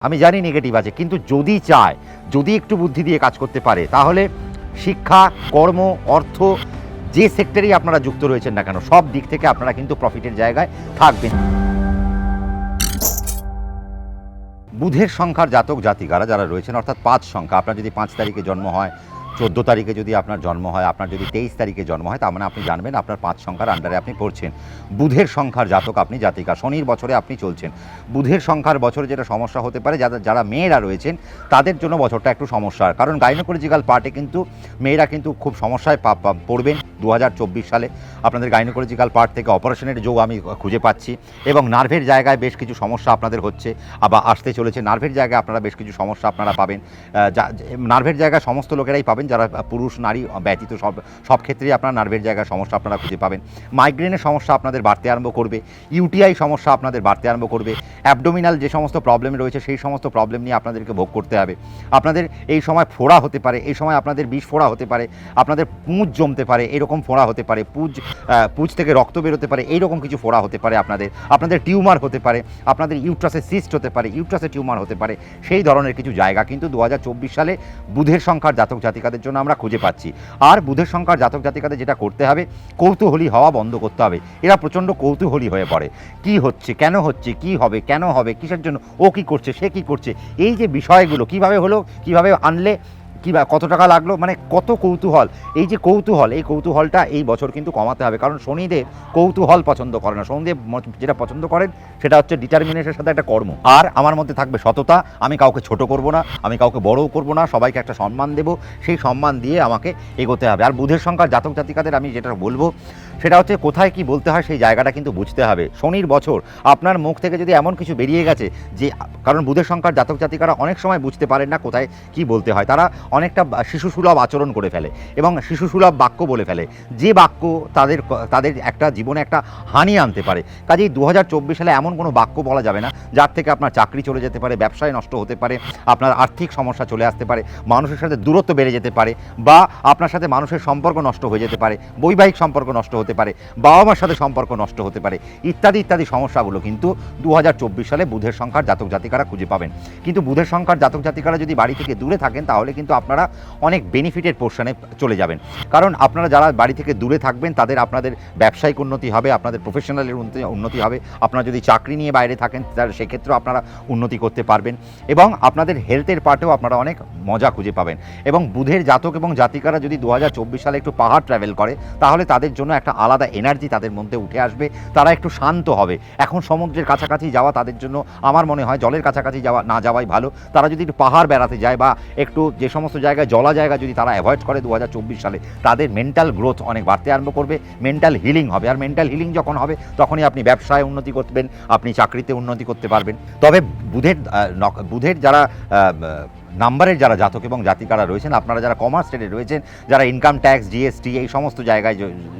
আমি জানি নেগেটিভ আছে, কিন্তু যদি চায়, যদি একটু বুদ্ধি দিয়ে কাজ করতে পারে, তাহলে শিক্ষা, কর্ম, অর্থ, যে সেক্টরেই আপনারা যুক্ত রয়েছেন না কেন, সব দিক থেকে আপনারা কিন্তু প্রফিটের জায়গায় থাকবেন। বুধের সংখ্যার জাতক জাতিকারা যারা রয়েছেন, অর্থাৎ 5 সংখ্যা, আপনার যদি 5 তারিখে জন্ম হয়, 14 তারিখে যদি আপনার জন্ম হয়, আপনার যদি 23 তারিখে জন্ম হয়, তার মানে আপনি জানবেন আপনার 5 সংখ্যার আন্ডারে আপনি পড়ছেন। বুধের সংখ্যার জাতক আপনি, জাতিকা, শনির বছরে আপনি চলছেন। বুধের সংখ্যার বছরে যেটা সমস্যা হতে পারে, যারা মেয়েরা রয়েছেন তাদের জন্য বছরটা একটু সমস্যার, কারণ গাইনোকোলজিক্যাল পার্টে কিন্তু মেয়েরা কিন্তু খুব সমস্যায় পড়বেন 2024 সালে। আপনাদের গাইনোকোলজিক্যাল পার্ট থেকে অপারেশনের যোগ আমি খুঁজে পাচ্ছি, এবং নার্ভের জায়গায় বেশ কিছু সমস্যা আপনাদের হচ্ছে, আবার আসতে চলেছে। নার্ভের জায়গায় আপনারা বেশ কিছু সমস্যা আপনারা পাবেন। নার্ভের জায়গায় সমস্ত লোকেরাই পাবেন, যারা পুরুষ নারী ব্যতীত সব ক্ষেত্রেই আপনার নার্ভের জায়গায় সমস্যা আপনারা খুঁজে পাবেন। মাইগ্রেনের সমস্যা আপনাদের বাড়তে আরম্ভ করবে, ইউটিআই সমস্যা আপনাদের বাড়তে আরম্ভ করবে, অ্যাবডোমিনাল যে সমস্ত প্রবলেম রয়েছে সেই সমস্ত প্রবলেম নিয়ে আপনাদেরকে ভোগ করতে হবে। আপনাদের এই সময় ফোড়া হতে পারে, এই সময় আপনাদের বিষ ফোড়া হতে পারে, আপনাদের পুঁজ জমতে পারে, এরকম ফোড়া হতে পারে, পুঁজ থেকে রক্ত বেরোতে পারে, এইরকম কিছু ফোড়া হতে পারে, আপনাদের টিউমার হতে পারে, আপনাদের ইউট্রাসে সিস্ট হতে পারে, ইউট্রাসে টিউমার হতে পারে। সেই ধরনের কিছু জায়গা কিন্তু 2024 সালে বুধের সংখ্যার জাতক জাতিকাদের জন্য আমরা খুঁজে পাচ্ছি। আর বুধের সংখ্যার জাতক জাতিকাদের যেটা করতে হবে, কৌতূহলী হওয়া বন্ধ করতে হবে। এরা প্রচণ্ড কৌতূহলী হয়ে পড়ে, কি হচ্ছে, কেন হচ্ছে, কি হবে, কেন হবে, কিসের জন্য, ও কি করছে, সে কি করছে, এই যে বিষয়গুলো কিভাবে হলো, কিভাবে আনলে, কত টাকা লাগলো, মানে কত কৌতূহল। এই যে কৌতূহল, এই কৌতূহলটা এই বছর কিন্তু কমাতে হবে, কারণ শনিদেব কৌতূহল পছন্দ করে না। শনিদেব যেটা পছন্দ করেন সেটা হচ্ছে ডিটারমিনেশনের সাথে একটা কর্ম। আর আমার মধ্যে থাকবে সততা, আমি কাউকে ছোট করব না, আমি কাউকে বড়ও করব না, সবাইকে একটা সম্মান দেব, সেই সম্মান দিয়ে আমাকে এগোতে হবে। আর বুধের সংখ্যার জাতক জাতিকাদের আমি যেটা বলবো সেটা হচ্ছে, কোথায় কি বলতে হয় সেই জায়গাটা কিন্তু বুঝতে হবে। শনির বছর আপনার মুখ থেকে যদি এমন কিছু বেরিয়ে গেছে যে, কারণ বুধের সংখ্যার জাতক জাতিকারা অনেক সময় বুঝতে পারেন না কোথায় কি বলতে হয়, তারা অনেকটা শিশুসুলভ আচরণ করে ফেলে এবং শিশুসুলভ বাক্য বলে ফেলে, যে বাক্য তাদের একটা জীবনে একটা হানি আনতে পারে। কাজেই 2024 সালে এমন কোনো বাক্য বলা যাবে না যার থেকে আপনার চাকরি চলে যেতে পারে, ব্যবসায় নষ্ট হতে পারে, আপনার আর্থিক সমস্যা চলে আসতে পারে, মানুষের সাথে দূরত্ব বেড়ে যেতে পারে, বা আপনার সাথে মানুষের সম্পর্ক নষ্ট হয়ে যেতে পারে, বৈবাহিক সম্পর্ক নষ্ট হতে পারে, বাবা মার সাথে সম্পর্ক নষ্ট হতে পারে, ইত্যাদি ইত্যাদি সমস্যাগুলো কিন্তু 2024 সালে বুধের সংখ্যার জাতক জাতিকারা খুঁজে পাবেন। কিন্তু বুধের সংখ্যার জাতক জাতিকারা যদি বাড়ি থেকে দূরে থাকেন, তাহলে কিন্তু আপনারা অনেক বেনিফিটের পোর্শনে চলে যাবেন। কারণ আপনারা যারা বাড়ি থেকে দূরে থাকবেন, আপনাদের ব্যবসায়িক উন্নতি হবে, আপনাদের প্রফেশনালের উন্নতি হবে। আপনারা যদি চাকরি নিয়ে বাইরে থাকেন, তাহলে সেক্ষেত্রেও আপনারা উন্নতি করতে পারবেন, এবং আপনাদের হেলথের পার্টেও আপনারা অনেক মজা খুঁজে পাবেন। এবং বুধের জাতক এবং জাতিকারা যদি 2024 সালে একটু পাহাড় ট্রাভেল করে, তাহলে তাদের জন্য একটা আলাদা এনার্জি তাদের মধ্যে উঠে আসবে, তারা একটু শান্ত হবে। এখন সমুদ্রের কাছাকাছি যাওয়া তাদের জন্য, আমার মনে হয় জলের কাছাকাছি না যাওয়াই ভালো। তারা যদি একটু পাহাড় বেড়াতে যায়, বা একটু যে সমস্ত জায়গায় জলা জায়গা যদি তারা অ্যাভয়েড করে 2024 সালে, তাদের মেন্টাল গ্রোথ অনেক বাড়তে আরম্ভ করবে, মেন্টাল হিলিং হবে। আর মেন্টাল হিলিং যখন হবে, তখনই আপনি ব্যবসায় উন্নতি করবেন, আপনি চাকরিতে উন্নতি করতে পারবেন। তবে বুধের যারা নাম্বারের যারা জাতক এবং জাতিকারা রয়েছেন, আপনারা যারা কমার্স ট্রেডে রয়েছেন, যারা ইনকাম ট্যাক্স, জিএসটি, এই সমস্ত জায়গায়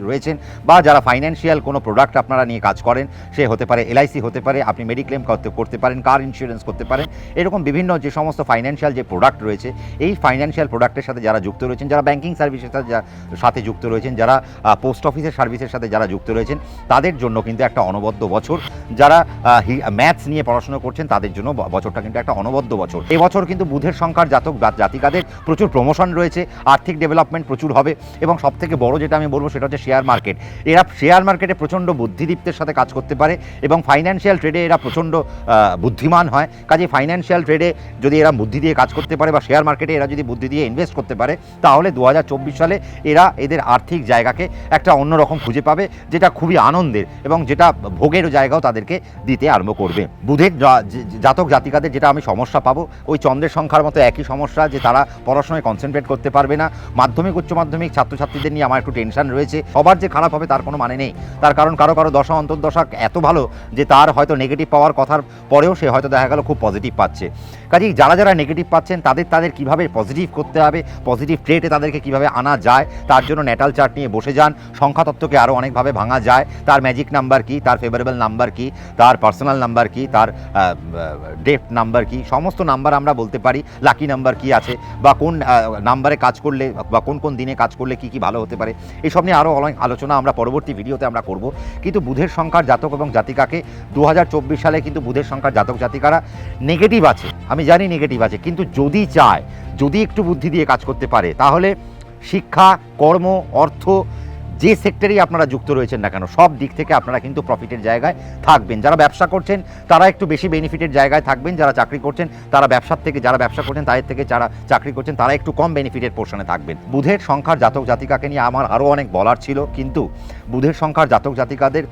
রয়েছেন, বা যারা ফাইন্যান্সিয়াল কোনো প্রোডাক্ট আপনারা নিয়ে কাজ করেন, সে হতে পারে এলআইসি, হতে পারে আপনি মেডিক্লেম করতে পারেন, কার ইন্স্যুরেন্স করতে পারেন, এরকম বিভিন্ন যে সমস্ত ফাইন্যান্সিয়াল যে প্রোডাক্ট রয়েছে, এই ফাইন্যান্সিয়াল প্রোডাক্টের সাথে যারা যুক্ত রয়েছেন, যারা ব্যাংকিং সার্ভিসের সাথে যুক্ত রয়েছেন, যারা পোস্ট অফিসের সার্ভিসের সাথে যারা যুক্ত রয়েছেন, তাদের জন্য কিন্তু একটা অনবদ্য বছর। যারা ম্যাথস নিয়ে পড়াশোনা করছেন, তাদের জন্য বছরটা কিন্তু একটা অনবদ্য বছর। এই বছর কিন্তু বুধের সংখ্যার জাতক জাতিকাদের প্রচুর প্রমোশন রয়েছে, আর্থিক ডেভেলপমেন্ট প্রচুর হবে, এবং সবথেকে বড় যেটা আমি বলবো সেটা হচ্ছে শেয়ার মার্কেট। এরা শেয়ার মার্কেটে প্রচণ্ড বুদ্ধিদীপ্তের সাথে কাজ করতে পারে, এবং ফাইন্যান্সিয়াল ট্রেডে এরা প্রচণ্ড বুদ্ধিমান হয়। কাজে ফাইন্যান্সিয়াল ট্রেডে যদি এরা বুদ্ধি দিয়ে কাজ করতে পারে, বা শেয়ার মার্কেটে এরা যদি বুদ্ধি দিয়ে ইনভেস্ট করতে পারে, তাহলে 2024 সালে এদের আর্থিক জায়গাকে একটা অন্যরকম খুঁজে পাবে, যেটা খুবই আনন্দের এবং যেটা ভোগের জায়গাও তাদেরকে দিতে আরম্ভ করবে। বুধের জাতক জাতিকাদের যেটা আমি সমস্যা পাবো, ওই চন্দ্রের সংখ্যার মতো একই সমস্যা, যে তারা পড়াশোনায় কনসেন্ট্রেট করতে পারবে না। মাধ্যমিক উচ্চ মাধ্যমিক ছাত্রছাত্রীদের নিয়ে আমার একটু টেনশন রয়েছে। সবার যে খারাপ হবে তার কোনো মানে নেই, তার কারণ কারো দশা অন্তর্দশা এত ভালো যে তার হয়তো নেগেটিভ পাওয়ার কথার পরেও সে হয়তো দেখা গেল খুব পজিটিভ পাচ্ছে। কাজেই যারা নেগেটিভ পাচ্ছেন, তাদের কীভাবে পজিটিভ করতে হবে, পজিটিভ ট্রেটে তাদেরকে কীভাবে আনা যায়, তার জন্য ন্যাটাল চার্ট নিয়ে বসে যান। সংখ্যাতত্ত্বকে আরও অনেকভাবে ভাঙা যায়, তার ম্যাজিক নাম্বার কী, তার ফেভারেবল নাম্বার কী, তার পার্সোনাল নাম্বার কী, তার ডেফ নাম্বার কী, সমস্ত নাম্বার আমরা বলতে পারি। লাকি নাম্বার কি আছে, বা কোন নাম্বারে কাজ করলে বা কোন কোন দিনে কাজ করলে কি ভালো হতে পারে, এইসব নিয়ে আরও অনেক আলোচনা আমরা পরবর্তী ভিডিওতে আমরা করব। কিন্তু বুধের সংখ্যার জাতক এবং জাতিকাকে 2024 সালে কিন্তু বুধের সংখ্যার জাতক জাতিকারা নেগেটিভ আছে, আমি জানি নেগেটিভ আছে, কিন্তু যদি চায়, যদি একটু বুদ্ধি দিয়ে কাজ করতে পারে, তাহলে শিক্ষা, কর্ম, অর্থ, যে সেক্টরেই আপনারা যুক্ত রয়েছেন না কেন, সব দিক থেকে আপনারা কিন্তু প্রফিটের জায়গায় থাকবেন। যারা ব্যবসা করছেন তারা একটু বেশি বেনিফিটের জায়গায় থাকবেন, যারা চাকরি করছেন তারা ব্যবসার থেকে, যারা ব্যবসা করছেন তাদের থেকে যারা চাকরি করছেন তারা একটু কম বেনিফিটের পোর্শনে থাকবেন। বুধের সংখ্যার জাতক জাতিকাকে নিয়ে আমার আরও অনেক বলার ছিল, কিন্তু বুধের সংখ্যার জাতক জাতিকাদের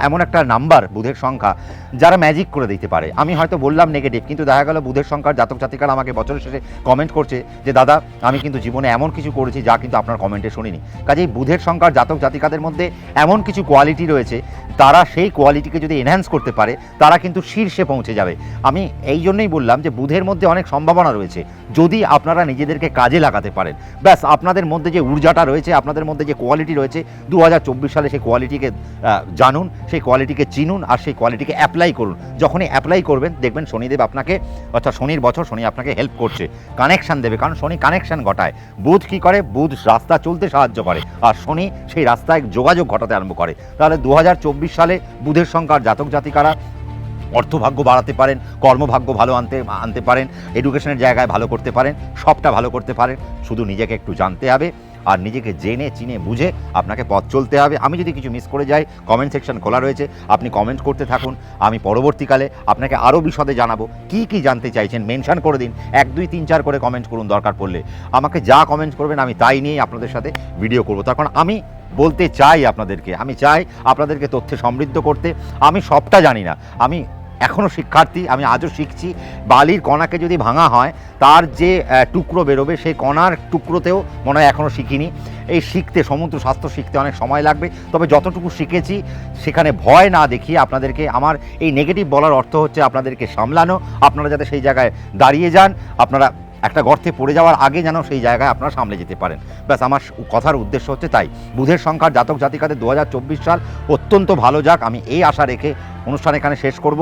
এমন একটা নাম্বার বুধের সংখ্যা যারা ম্যাজিক করে দিতে পারে। আমি হয়তো বললাম নেগেটিভ, কিন্তু দেখা গেল বুধের সংখ্যার জাতক জাতিকারা আমাকে বছরের শেষে কমেন্ট করছে যে দাদা আমি কিন্তু জীবনে এমন কিছু করেছি যা কিন্তু আপনার কমেন্টে শুনিনি। কাজেই বুধের সংখ্যার জাতক জাতিকাদের মধ্যে এমন কিছু কোয়ালিটি রয়েছে, তারা সেই কোয়ালিটিকে যদি এনহ্যান্স করতে পারে তারা কিন্তু শীর্ষে পৌঁছে যাবে। আমি এই জন্যই বললাম যে বুধের মধ্যে অনেক সম্ভাবনা রয়েছে, যদি আপনারা নিজেদেরকে কাজে লাগাতে পারেন। ব্যাস, আপনাদের মধ্যে যে ঊর্জাটা রয়েছে, আপনাদের মধ্যে যে কোয়ালিটি রয়েছে, 2024 সালে সেই কোয়ালিটিকে জানুন, সেই কোয়ালিটিকে চিনুন, আর সেই কোয়ালিটিকে অ্যাপ্লাই করুন। যখনই অ্যাপ্লাই করবেন দেখবেন শনিদেব আপনাকে, অর্থাৎ শনির বছর শনি আপনাকে হেল্প করছে, কানেকশান দেবে, কারণ শনি কানেকশান ঘটায়। বুধ কী করে? বুধ রাস্তা চলতে সাহায্য করে, আর শনি সেই রাস্তায় যোগাযোগ ঘটাতে আরম্ভ করে। তাহলে 2024 সালে বুধের সংখ্যার জাতক জাতিকারা অর্থভাগ্য বাড়াতে পারেন, কর্মভাগ্য ভালো আনতে পারেন, এডুকেশনের জায়গায় ভালো করতে পারেন, সবটা ভালো করতে পারেন। শুধু নিজেকে একটু জানতে হবে, আর নিজেকে জেনে চিনে বুঝে আপনাকে পথ চলতে হবে। আমি যদি কিছু মিস করে যাই, কমেন্ট সেকশন খোলা রয়েছে, আপনি কমেন্ট করতে থাকুন। আমি পরবর্তীকালে আপনাকে আরও বিশদে জানাবো। কি জানতে চাইছেন মেনশন করে দিন, 1 2 3 4 করে কমেন্ট করুন, দরকার পড়লে আমাকে যা কমেন্ট করবেন আমি তাই নিয়েই আপনাদের সাথে ভিডিও করবো। তার কারণ আমি বলতে চাই আপনাদেরকে, আমি চাই আপনাদেরকে তথ্যে সমৃদ্ধ করতে। আমি সবটা জানি না, আমি এখনও শিক্ষার্থী, আমি আজও শিখছি। বালির কণাকে যদি ভাঙা হয়, তার যে টুকরো বেরোবে, সেই কণার টুকরোতেও মনে হয় এখনও শিখিনি। এই শিখতে, সমুদ্র শাস্ত্র শিখতে অনেক সময় লাগবে, তবে যতটুকু শিখেছি সেখানে ভয় না দেখিয়ে আপনাদেরকে, আমার এই নেগেটিভ বলার অর্থ হচ্ছে আপনাদেরকে সামলানো, আপনারা যাতে সেই জায়গায় দাঁড়িয়ে যান, আপনারা একটা গর্তে পড়ে যাওয়ার আগে যেন সেই জায়গায় আপনারা সামলে যেতে পারেন। ব্যাস, আমার কথার উদ্দেশ্য হচ্ছে তাই। বুধের সংখ্যার জাতক জাতিকাদের 2024 সাল অত্যন্ত ভালো যাক, আমি এই আশা রেখে অনুষ্ঠান এখানে শেষ করব।